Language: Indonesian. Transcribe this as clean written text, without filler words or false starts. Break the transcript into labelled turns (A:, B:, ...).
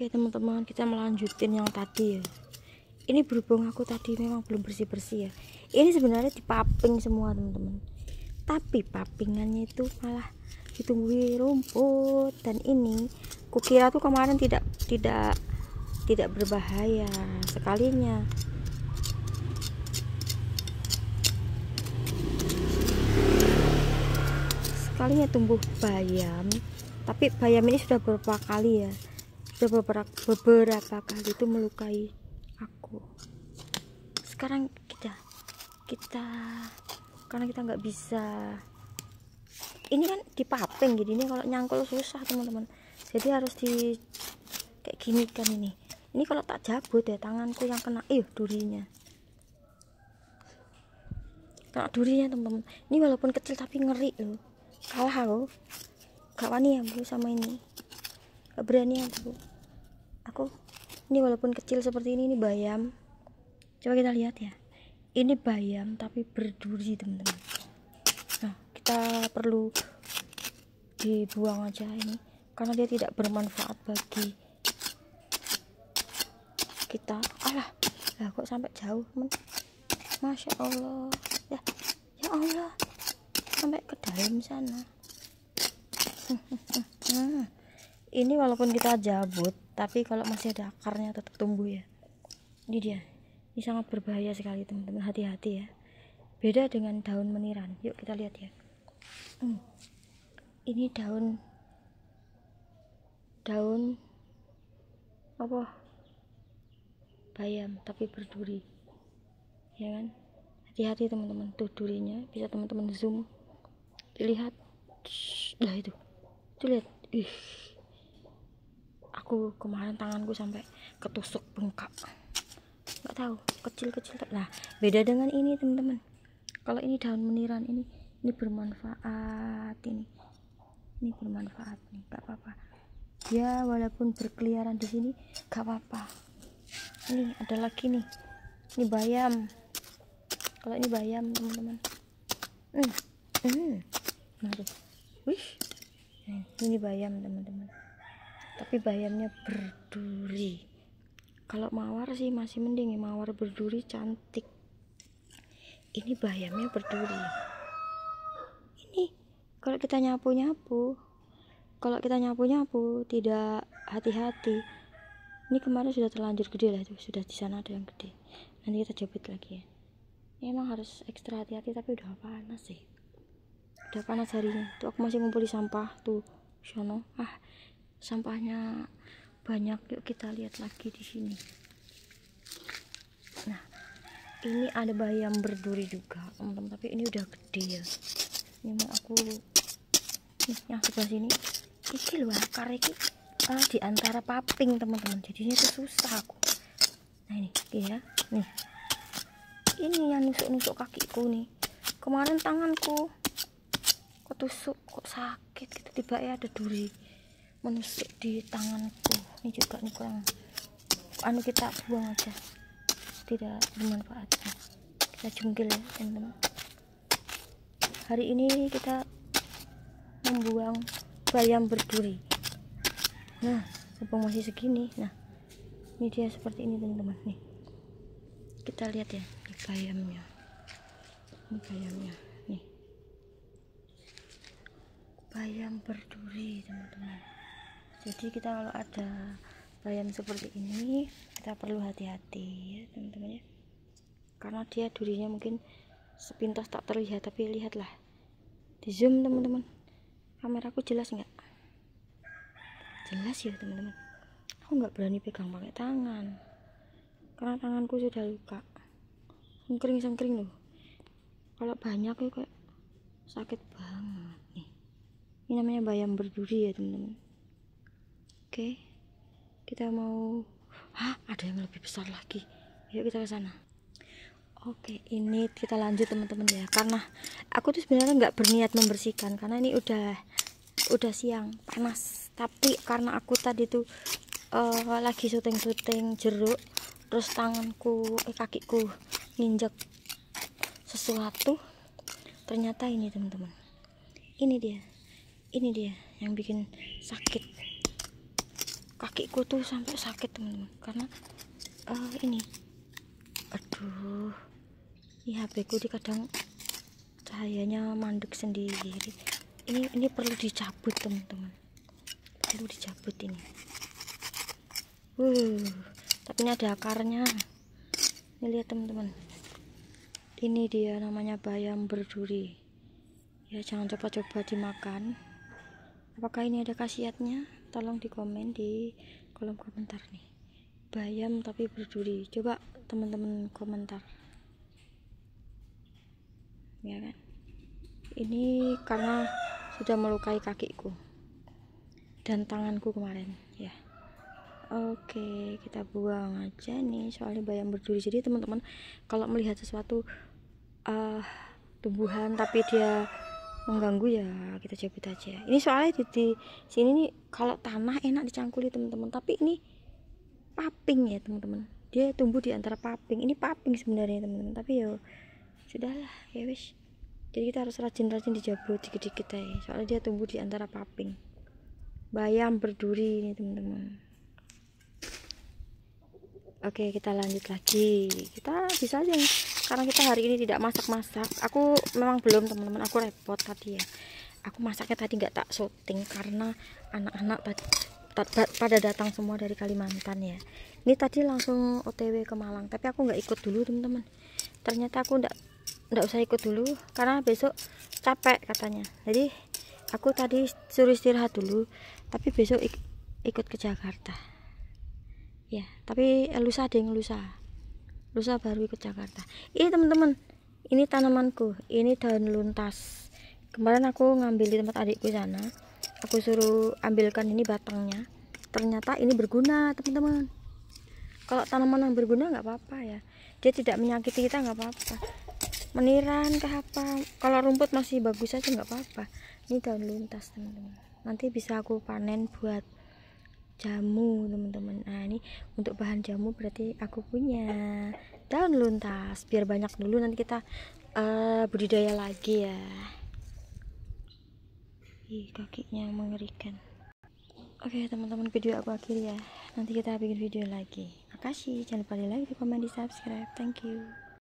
A: Oke teman-teman, kita melanjutin yang tadi ya. Ini berhubung aku tadi memang belum bersih-bersih ya. Ini sebenarnya dipaping semua teman-teman. Tapi papingannya itu malah ditumbuhi rumput, dan ini kukira tuh kemarin tidak berbahaya. Sekalinya tumbuh bayam, tapi bayam ini sudah beberapa kali ya, beberapa kali itu melukai aku. Sekarang kita karena kita nggak bisa, ini kan dipaping jadi ini kalau nyangkul susah teman-teman, jadi harus di kayak gini kan. Ini kalau tak jabut ya tanganku yang kena durinya, teman-teman. Ini walaupun kecil tapi ngeri loh, kalah aku, gak wani ya bro sama ini, gak berani aku. Ini walaupun kecil seperti ini bayam. Coba kita lihat ya, ini bayam tapi berduri teman-teman. Nah, kita perlu dibuang aja ini karena dia tidak bermanfaat bagi kita. Lah kok sampai jauh teman, masya Allah ya, ya Allah, sampai ke dalam sana. Ini walaupun kita jabut tapi kalau masih ada akarnya tetap tumbuh ya. Ini dia, ini sangat berbahaya sekali teman-teman, hati-hati ya. Beda dengan daun meniran. Yuk kita lihat ya. Ini daun apa, bayam tapi berduri ya kan. Hati-hati teman-teman, tuh durinya bisa teman-teman zoom, dilihat. Nah itu lihat. Aku kemarin tanganku sampai ketusuk bengkak, nggak tahu kecil-kecil. Nah beda dengan ini teman-teman, kalau ini daun meniran ini bermanfaat, ini bermanfaat nih, nggak apa-apa ya, walaupun berkeliaran di sini nggak apa-apa. Ini ada lagi nih, ini bayam. Kalau ini bayam teman-teman, nah tuh, ini bayam teman-teman, tapi bayamnya berduri. Kalau mawar sih masih mending ya, mawar berduri cantik. Ini bayamnya berduri. Ini kalau kita nyapu tidak hati-hati, ini kemarin sudah terlanjur gede lah, itu sudah di sana ada yang gede, nanti kita jepit lagi ya. Emang harus ekstra hati-hati, tapi udah panas sih, udah panas harinya. Tuh aku masih ngumpuli sampah tuh sono. Sampahnya banyak, yuk kita lihat lagi di sini. Nah ini ada bayam berduri juga teman-teman, tapi ini udah gede ya. Ini mau aku yang sebelah sini iki loh, akar iki di antara paping teman-teman, jadinya itu susah aku. Nah ini ya, nih ini yang nusuk kakiku nih. Kemarin tanganku ketusuk, kok sakit gitu, tiba ya ada duri menusuk di tanganku. Ini juga nih kurang kita buang aja, tidak bermanfaat. Kita jungkil ya teman-teman. Hari ini kita membuang bayam berduri. Nah mumpung masih segini, nah ini dia seperti ini teman-teman. Nih kita lihat ya, ini bayamnya, nih bayam berduri teman-teman. Jadi kita kalau ada bayam seperti ini kita perlu hati-hati ya teman-teman ya, karena dia durinya mungkin sepintas tak terlihat, tapi lihatlah di zoom teman-teman, kameraku jelas nggak? Jelas ya teman-teman. Aku nggak berani pegang pakai tangan karena tanganku sudah luka, sengkring loh. Kalau banyak ya kayak sakit banget nih. Ini namanya bayam berduri ya teman-teman. Oke, kita mau ada yang lebih besar lagi, yuk kita ke sana. Oke, ini kita lanjut teman-teman ya, karena aku tuh sebenarnya nggak berniat membersihkan karena ini udah siang panas, tapi karena aku tadi tuh lagi syuting jeruk, terus kakiku nginjek sesuatu, ternyata ini teman-teman, ini dia yang bikin sakit. kakiku tuh sampai sakit teman-teman, karena ini aduh, ini HP ku di kadang cahayanya mandek sendiri. Ini perlu dicabut teman-teman, perlu dicabut ini. Tapi ini ada akarnya. Ini lihat teman-teman, ini dia namanya bayam berduri ya. Jangan coba-coba dimakan. Apakah ini ada khasiatnya? Tolong di komen di kolom komentar nih. Bayam tapi berduri, coba teman-teman komentar ya kan. Ini karena sudah melukai kakiku dan tanganku kemarin ya. Oke, kita buang aja nih, soalnya bayam berduri. Jadi teman-teman kalau melihat sesuatu tumbuhan tapi dia mengganggu ya kita cabut aja. Ini soalnya di sini nih kalau tanah enak dicangkuli teman-teman, tapi ini paping ya teman-teman, dia tumbuh di antara paping. Ini paping sebenarnya teman-teman, tapi ya sudahlah ya wis. Jadi kita harus rajin-rajin dijabut dikit-dikit ya, soalnya dia tumbuh di antara paping. Bayam berduri ini teman-teman. Oke, kita lanjut lagi. Kita bisa aja nih, karena kita hari ini tidak masak-masak. Aku memang belum teman-teman, aku repot tadi ya. Aku masaknya tadi nggak tak syuting karena anak-anak pada datang semua dari Kalimantan ya. Ini tadi langsung OTW ke Malang, tapi aku nggak ikut dulu teman-teman. Ternyata aku nggak usah ikut dulu karena besok capek katanya. Jadi aku tadi suruh istirahat dulu, tapi besok ikut ke Jakarta ya. Tapi lusa baru ikut Jakarta. Ini teman-teman, ini tanamanku, ini daun luntas. Kemarin aku ngambil di tempat adikku sana, aku suruh ambilkan ini batangnya. Ternyata ini berguna teman-teman. Kalau tanaman yang berguna nggak apa-apa ya, dia tidak menyakiti kita, nggak apa-apa. Meniran ke apa, kalau rumput masih bagus aja nggak apa-apa. Ini daun luntas teman-teman, nanti bisa aku panen buat jamu teman-teman. Nah ini untuk bahan jamu berarti aku punya daun luntas, biar banyak dulu, nanti kita budidaya lagi ya. Ih, kakinya mengerikan. Oke teman-teman, video aku akhiri ya, nanti kita bikin video lagi. Makasih, jangan lupa di like, di komen, di subscribe. Thank you.